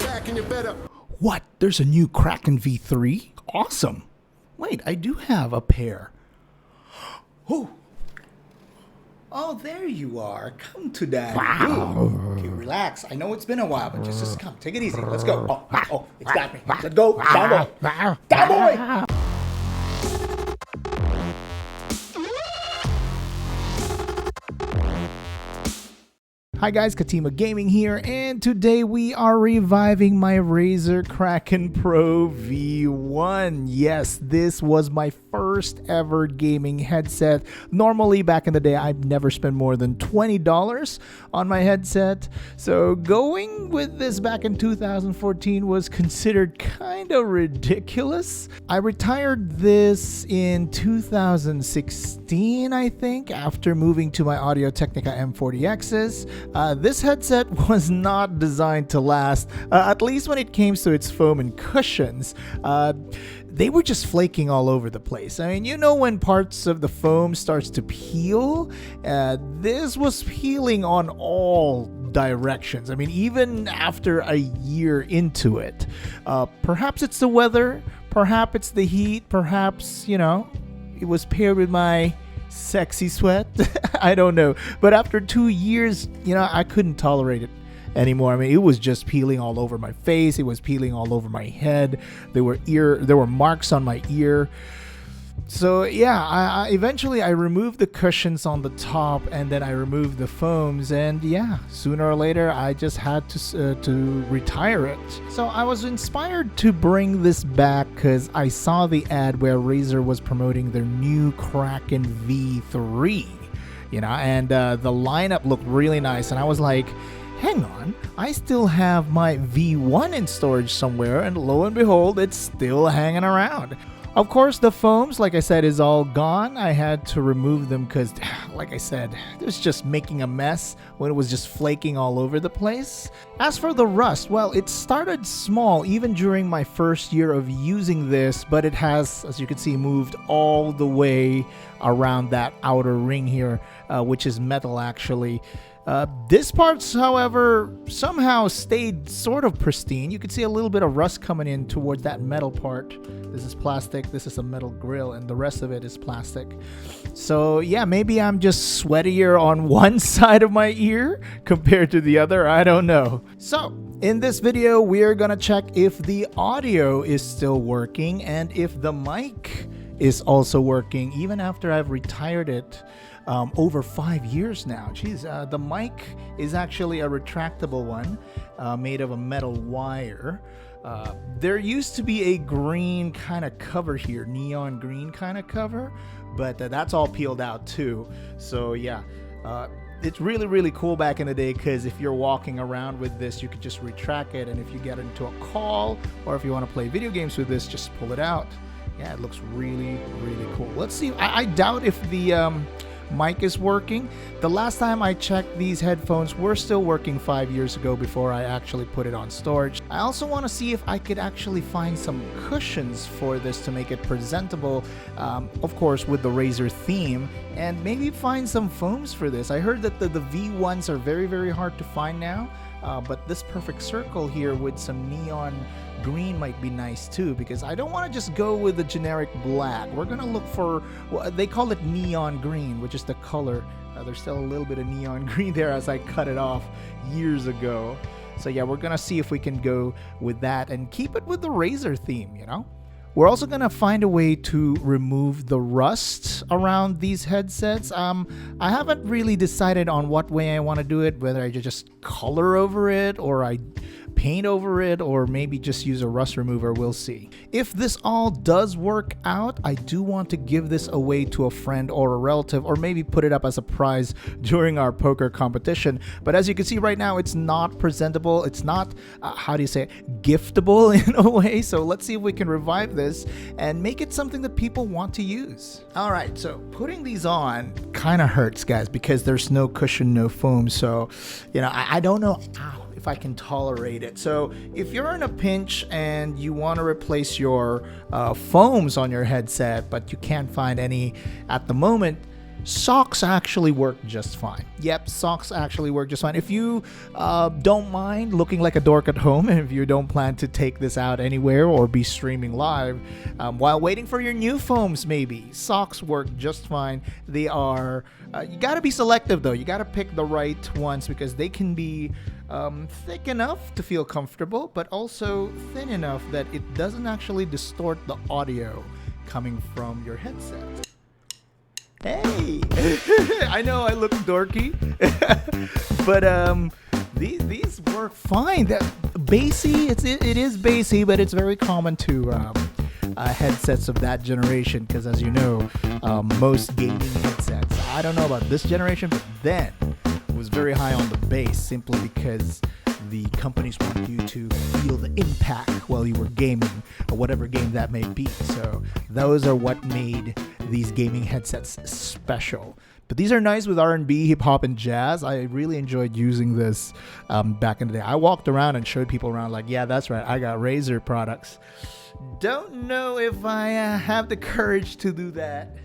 Back in your bed up. What? There's a new Kraken V3? Awesome. Wait, I do have a pair. Oh, there you are. Come to Daddy. Wow. Okay, relax. I know it's been a while, but just come. Take it easy. Let's go. Oh, it's got me. Let's go. Down boy. Down boy. Hi guys, KatimaGaming here, and today we are reviving my Razer Kraken Pro V1. Yes, this was my first ever gaming headset. Normally, back in the day, I'd never spent more than $20 on my headset. So going with this back in 2014 was considered kind of ridiculous. I retired this in 2016, I think, after moving to my Audio-Technica M40Xs. This headset was not designed to last, at least when it came to its foam and cushions. They were just flaking all over the place. I mean, you know when parts of the foam starts to peel? This was peeling on all directions. I mean, even after a year into it. Perhaps it's the weather, perhaps it's the heat, perhaps, you know, it was paired with my sexy sweat. I don't know, but after 2 years, you know, I couldn't tolerate it anymore. I mean, it was just peeling all over my face. It was peeling all over my head. There were marks on my ear. So yeah, I eventually removed the cushions on the top, and then I removed the foams, and yeah, sooner or later I just had to retire it. So I was inspired to bring this back because I saw the ad where Razer was promoting their new Kraken V3, you know, and the lineup looked really nice, and I was like, hang on, I still have my V1 in storage somewhere, and lo and behold, it's still hanging around. Of course, the foams, like I said, is all gone. I had to remove them because, like I said, it was just making a mess when it was just flaking all over the place. As for the rust, well, it started small even during my first year of using this, but it has, as you can see, moved all the way around that outer ring here, which is metal actually. This part's, however, somehow stayed sort of pristine. You can see a little bit of rust coming in towards that metal part. This is plastic, this is a metal grill, and the rest of it is plastic. So yeah, maybe I'm just sweatier on one side of my ear compared to the other, I don't know. So in this video, we're gonna check if the audio is still working and if the mic is also working, even after I've retired it. Over 5 years now. Jeez, the mic is actually a retractable one made of a metal wire. There used to be a green kind of cover here, neon green kind of cover, but that's all peeled out too. So yeah, it's really, really cool back in the day because if you're walking around with this, you could just retract it, and if you get into a call or if you want to play video games with this, just pull it out. Yeah, it looks really, really cool. Let's see. I doubt if the mic is working. The last time I checked, these headphones were still working 5 years ago before I actually put it on storage. I also want to see if I could actually find some cushions for this to make it presentable, of course with the Razer theme, and maybe find some foams for this. I heard that the V1s are very, very hard to find now, but this perfect circle here with some neon green might be nice too, because I don't want to just go with the generic black. We're gonna look for, well, they call it neon green, which is the color. There's still a little bit of neon green there as I cut it off years ago. So yeah, we're gonna see if we can go with that and keep it with the Razer theme, you know. We're also gonna find a way to remove the rust around these headsets. I haven't really decided on what way I want to do it, whether I just color over it or I paint over it, or maybe just use a rust remover. We'll see. If this all does work out, I do want to give this away to a friend or a relative, or maybe put it up as a prize during our poker competition. But as you can see right now, it's not presentable. It's not, how do you say it, giftable in a way. So let's see if we can revive this and make it something that people want to use. All right, so putting these on kind of hurts, guys, because there's no cushion, no foam. So, you know, I don't know. Ow. If I can tolerate it. So if you're in a pinch and you want to replace your foams on your headset, but you can't find any at the moment, Socks actually work just fine. Yep, socks actually work just fine. If you don't mind looking like a dork at home, and if you don't plan to take this out anywhere or be streaming live while waiting for your new foams, maybe socks work just fine. They are you gotta be selective though. You gotta pick the right ones because they can be thick enough to feel comfortable, but also thin enough that it doesn't actually distort the audio coming from your headset. Hey, I know I look dorky, but these work fine. That bassy, it is bassy, but it's very common to headsets of that generation because, as you know, most gaming headsets, I don't know about this generation, but then it was very high on the bass simply because the companies want you to feel the impact while you were gaming or whatever game that may be. So those are what made these gaming headsets special. But these are nice with R&B, hip hop, and jazz. I really enjoyed using this back in the day. I walked around and showed people around like, yeah, that's right, I got Razer products. Don't know if I have the courage to do that.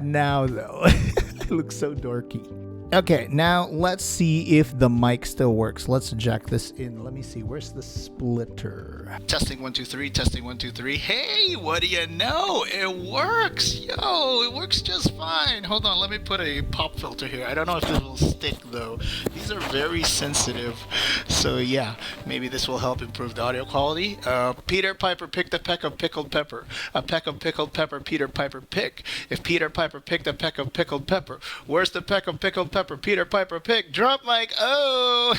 Now though. It looks so dorky. Okay, now let's see if the mic still works. Let's jack this in. Let me see. Where's the splitter? Testing 1 2 3. Testing 1 2 3. Hey, what do you know? It works. Yo, it works just fine. Hold on, let me put a pop filter here. I don't know if this will stick though. These are very sensitive. So yeah, maybe this will help improve the audio quality. Peter Piper picked a peck of pickled pepper. A peck of pickled pepper Peter Piper picked. If Peter Piper picked a peck of pickled pepper, where's the peck of pickled pepper Peter Piper picked? Drop mic. Oh,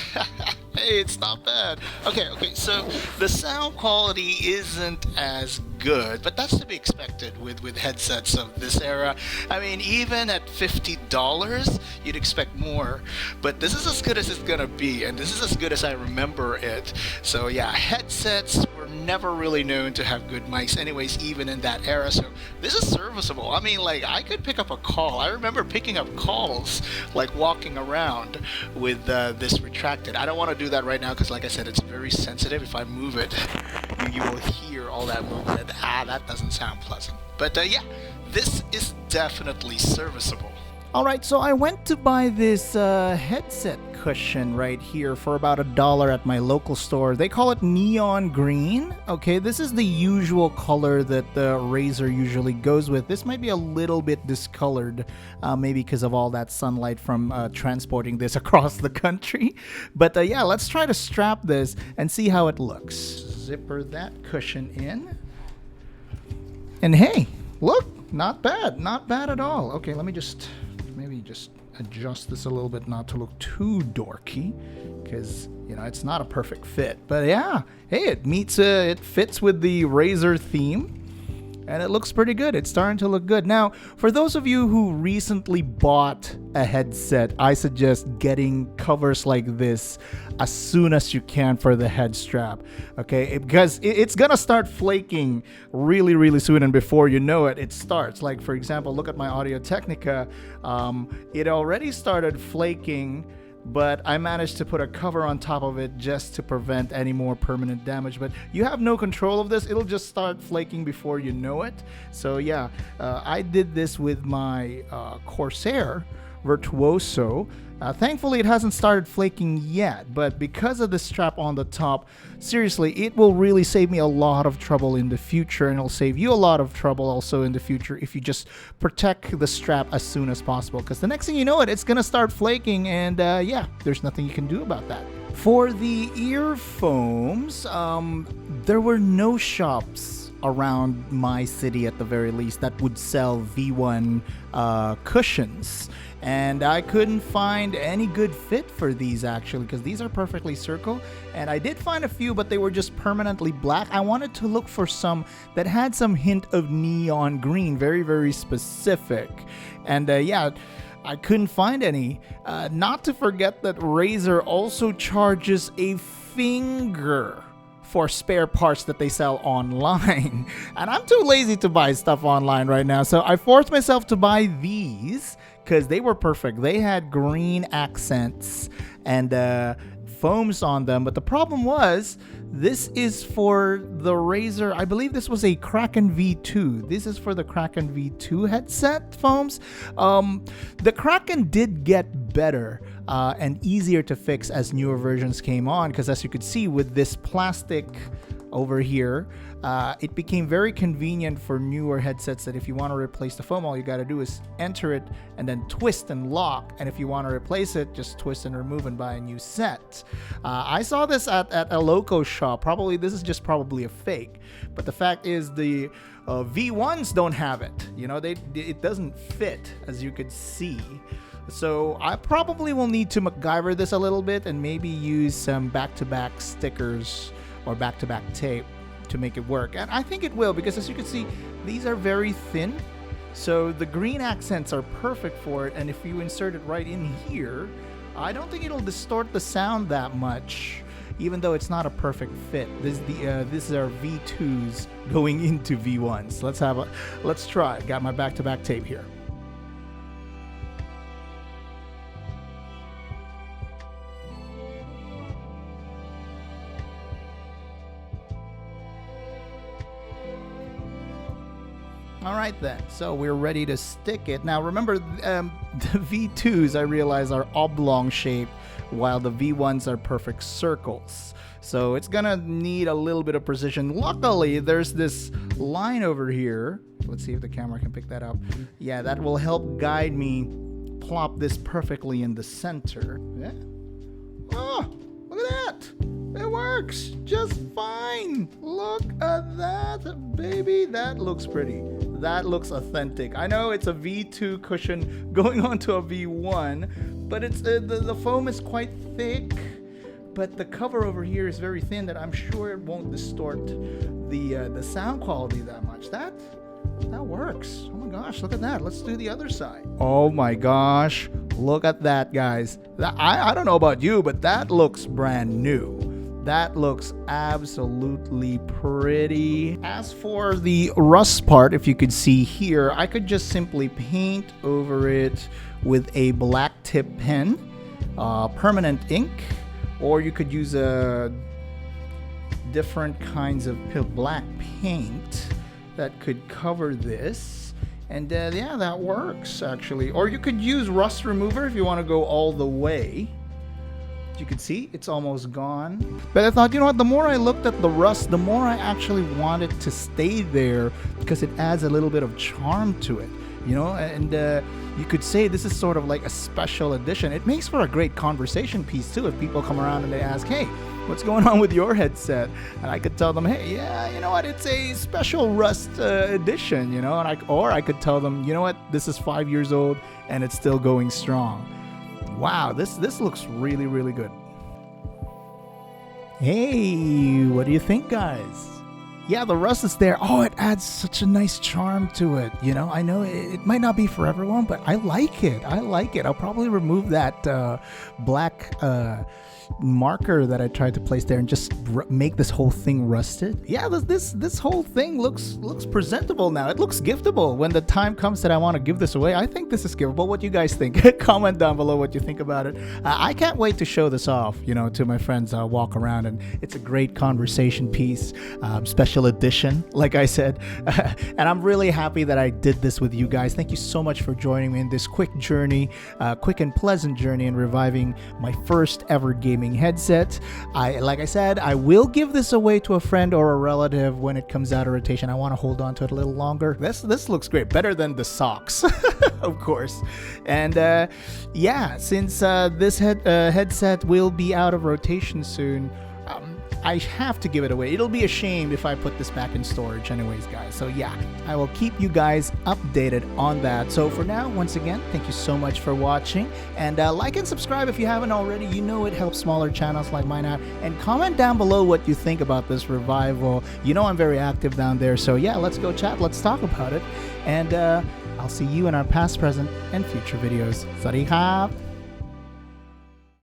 hey, it's not bad. Okay, so the sound quality isn't as good, but that's to be expected with headsets of this era. I mean, even at $50, you'd expect more, but this is as good as it's gonna be, and this is as good as I remember it. So yeah, headsets were never really known to have good mics anyways, even in that era, so this is serviceable. I mean, like, I could pick up a call. I remember picking up calls, like walking around with this retracted. I don't want to do that right now because, like I said, it's very sensitive. If I move it, you will hear all that movement. That doesn't sound pleasant. But yeah, this is definitely serviceable. Alright, so I went to buy this headset cushion right here for about $1 at my local store. They call it neon green. Okay, this is the usual color that the Razer usually goes with. This might be a little bit discolored, maybe because of all that sunlight from transporting this across the country. But yeah, let's try to strap this and see how it looks. Zipper that cushion in. And hey, look, not bad at all. Okay, let me just maybe just adjust this a little bit not to look too dorky because, you know, it's not a perfect fit. But yeah, hey, it fits with the Razer theme. And it looks pretty good. It's starting to look good. Now, for those of you who recently bought a headset, I suggest getting covers like this as soon as you can for the head strap, okay? Because it's gonna start flaking really, really soon, and before you know it, it starts. Like, for example, look at my Audio Technica. It already started flaking, but I managed to put a cover on top of it just to prevent any more permanent damage. But you have no control of this. It'll just start flaking before you know it. So yeah, I did this with my Corsair Virtuoso. Thankfully, it hasn't started flaking yet, but because of the strap on the top, seriously, it will really save me a lot of trouble in the future, and it'll save you a lot of trouble also in the future if you just protect the strap as soon as possible, because the next thing you know it's gonna start flaking, and yeah, there's nothing you can do about that. For the earphones, there were no shops around my city, at the very least, that would sell V1 cushions. And I couldn't find any good fit for these, actually, because these are perfectly circle. And I did find a few, but they were just permanently black. I wanted to look for some that had some hint of neon green, very, very specific. And yeah, I couldn't find any. Not to forget that Razer also charges a finger for spare parts that they sell online. And I'm too lazy to buy stuff online right now, so I forced myself to buy these because they were perfect. They had green accents and foams on them. But the problem was, this is for the Razer, I believe this was a Kraken V2. This is for the Kraken V2 headset foams. The Kraken did get better and easier to fix as newer versions came on, because as you could see with this plastic over here, it became very convenient for newer headsets that if you want to replace the foam, all you got to do is enter it and then twist and lock, and if you want to replace it, just twist and remove and buy a new set. I saw this at a local shop. Probably this is just probably a fake, but the fact is the V1s don't have it. You know, it doesn't fit, as you could see. So I probably will need to MacGyver this a little bit and maybe use some back-to-back stickers or back-to-back tape to make it work. And I think it will, because as you can see, these are very thin, so the green accents are perfect for it. And if you insert it right in here, I don't think it'll distort the sound that much, even though it's not a perfect fit. This is our V2s going into V1s. Let's try. Got my back-to-back tape here. All right then, so we're ready to stick it. Now remember, the V2s, I realize, are oblong shaped, while the V1s are perfect circles. So it's gonna need a little bit of precision. Luckily, there's this line over here. Let's see if the camera can pick that up. Yeah, that will help guide me plop this perfectly in the center. Yeah. Oh, look at that. It works just fine. Look at that, baby. That looks pretty. That looks authentic. I know it's a V2 cushion going onto a V1, but it's the foam is quite thick, but the cover over here is very thin, that I'm sure it won't distort the sound quality that much. That works. Oh my gosh, look at that. Let's do the other side. Oh my gosh, look at that, guys. I don't know about you, but that looks brand new. That looks absolutely pretty. As for the rust part, if you could see here, I could just simply paint over it with a black tip pen, permanent ink, or you could use different kinds of black paint that could cover this. And yeah, that works actually. Or you could use rust remover if you want to go all the way. You can see it's almost gone. But I thought, you know what, the more I looked at the rust, the more I actually wanted to stay there, because it adds a little bit of charm to it, you know. And you could say this is sort of like a special edition. It makes for a great conversation piece too, if people come around and they ask, hey, what's going on with your headset? And I could tell them, hey, yeah, you know what, it's a special rust edition, you know. And I could tell them, you know what, this is 5 years old and it's still going strong. Wow, this looks really, really good. Hey, what do you think, guys? Yeah, the rust is there. Oh, it adds such a nice charm to it. You know, I know it might not be for everyone, but I like it. I like it. I'll probably remove that black marker that I tried to place there and just make this whole thing rusted. Yeah, this whole thing looks presentable now. It looks giftable. When the time comes that I want to give this away, I think this is giftable. What do you guys think? Comment down below what you think about it. I can't wait to show this off, you know, to my friends. I'll walk around, and it's a great conversation piece, special edition, like I said. And I'm really happy that I did this with you guys. Thank you so much for joining me in this quick journey, quick and pleasant journey in reviving my first ever gaming headset. Like I said, I will give this away to a friend or a relative when it comes out of rotation. I want to hold on to it a little longer. This looks great, better than the socks, of course. And yeah, since this headset will be out of rotation soon, I have to give it away. It'll be a shame if I put this back in storage anyways, guys. So yeah, I will keep you guys updated on that. So for now, once again, thank you so much for watching. And like and subscribe if you haven't already. You know it helps smaller channels like mine out. And comment down below what you think about this revival. You know I'm very active down there. So yeah, let's go chat. Let's talk about it. And I'll see you in our past, present, and future videos. สวัสดีครับ